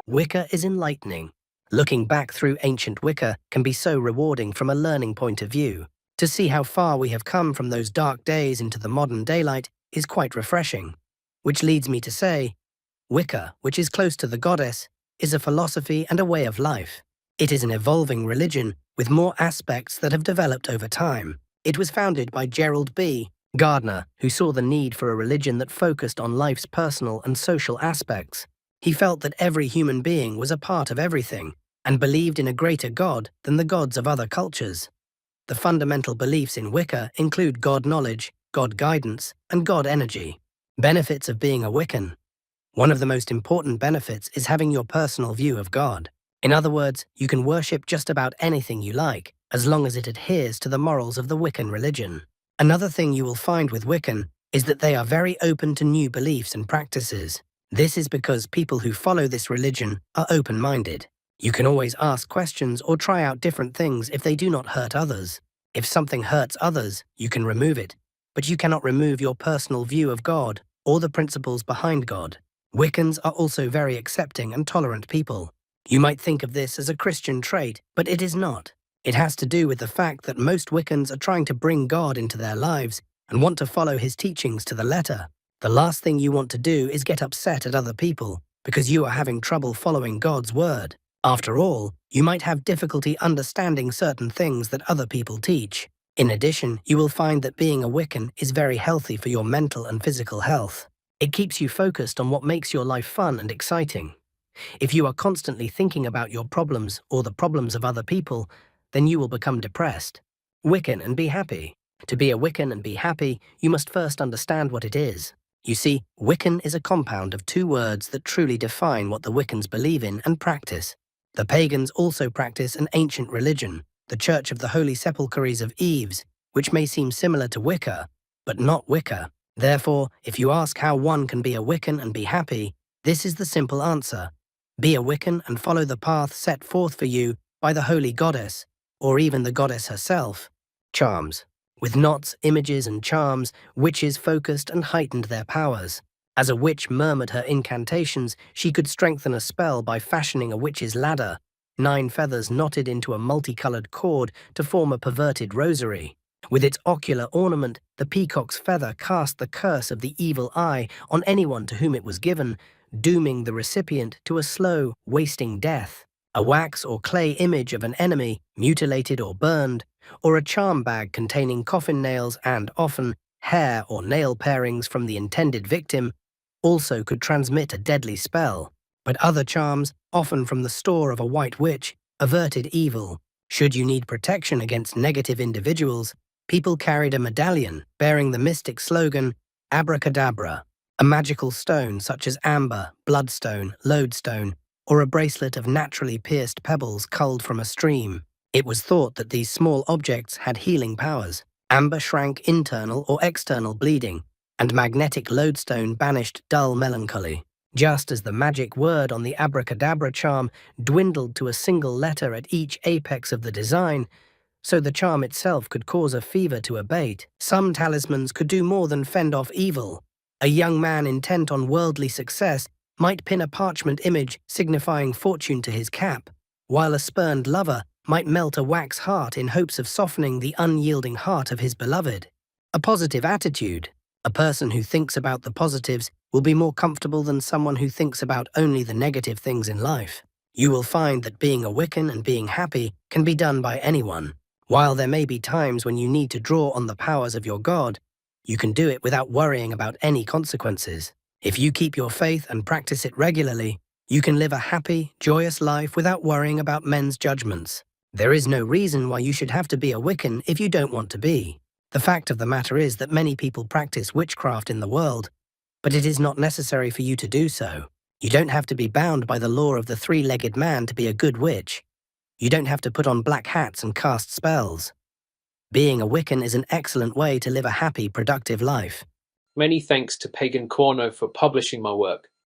Wicca is enlightening. Looking back through ancient Wicca can be so rewarding from a learning point of view. To see how far we have come from those dark days into the modern daylight is quite refreshing. Which leads me to say, Wicca, which is close to the goddess, is a philosophy and a way of life. It is an evolving religion with more aspects that have developed over time. It was founded by Gerald B. Gardner, who saw the need for a religion that focused on life's personal and social aspects. He felt that every human being was a part of everything and believed in a greater God than the gods of other cultures. The fundamental beliefs in Wicca include God knowledge, God guidance, and God energy. Benefits of being a Wiccan. One of the most important benefits is having your personal view of God. In other words, you can worship just about anything you like, as long as it adheres to the morals of the Wiccan religion. Another thing you will find with Wiccan is that they are very open to new beliefs and practices. This is because people who follow this religion are open-minded. You can always ask questions or try out different things if they do not hurt others. If something hurts others, you can remove it, but you cannot remove your personal view of God or the principles behind God. Wiccans are also very accepting and tolerant people. You might think of this as a Christian trait, but it is not. It has to do with the fact that most Wiccans are trying to bring God into their lives and want to follow his teachings to the letter. The last thing you want to do is get upset at other people because you are having trouble following God's word. After all, you might have difficulty understanding certain things that other people teach. In addition, you will find that being a Wiccan is very healthy for your mental and physical health. It keeps you focused on what makes your life fun and exciting. If you are constantly thinking about your problems or the problems of other people, then you will become depressed. Wiccan and be happy. To be a Wiccan and be happy, you must first understand what it is. You see, Wiccan is a compound of two words that truly define what the Wiccans believe in and practice. The pagans also practice an ancient religion, the Church of the Holy Sepulchres of Eves, which may seem similar to Wicca, but not Wicca. Therefore, if you ask how one can be a Wiccan and be happy, this is the simple answer. Be a Wiccan and follow the path set forth for you by the holy goddess, or even the goddess herself. Charms. With knots, images, and charms, witches focused and heightened their powers. As a witch murmured her incantations, she could strengthen a spell by fashioning a witch's ladder, 9 feathers knotted into a multicolored cord to form a perverted rosary. With its ocular ornament, the peacock's feather cast the curse of the evil eye on anyone to whom it was given, dooming the recipient to a slow, wasting death. A wax or clay image of an enemy, mutilated or burned, or a charm bag containing coffin nails and, often, hair or nail parings from the intended victim, also could transmit a deadly spell. But other charms, often from the store of a white witch, averted evil. Should you need protection against negative individuals, people carried a medallion bearing the mystic slogan, Abracadabra, a magical stone such as amber, bloodstone, lodestone, or a bracelet of naturally pierced pebbles culled from a stream. It was thought that these small objects had healing powers. Amber shrank internal or external bleeding, and magnetic lodestone banished dull melancholy. Just as the magic word on the abracadabra charm dwindled to a single letter at each apex of the design, so the charm itself could cause a fever to abate. Some talismans could do more than fend off evil. A young man intent on worldly success might pin a parchment image signifying fortune to his cap, while a spurned lover might melt a wax heart in hopes of softening the unyielding heart of his beloved. A positive attitude. A person who thinks about the positives will be more comfortable than someone who thinks about only the negative things in life. You will find that being a Wiccan and being happy can be done by anyone. While there may be times when you need to draw on the powers of your God, you can do it without worrying about any consequences. If you keep your faith and practice it regularly, you can live a happy, joyous life without worrying about men's judgments. There is no reason why you should have to be a Wiccan if you don't want to be. The fact of the matter is that many people practice witchcraft in the world, but it is not necessary for you to do so. You don't have to be bound by the law of the three-legged man to be a good witch. You don't have to put on black hats and cast spells. Being a Wiccan is an excellent way to live a happy, productive life. Many thanks to Pagan Corno for publishing my work.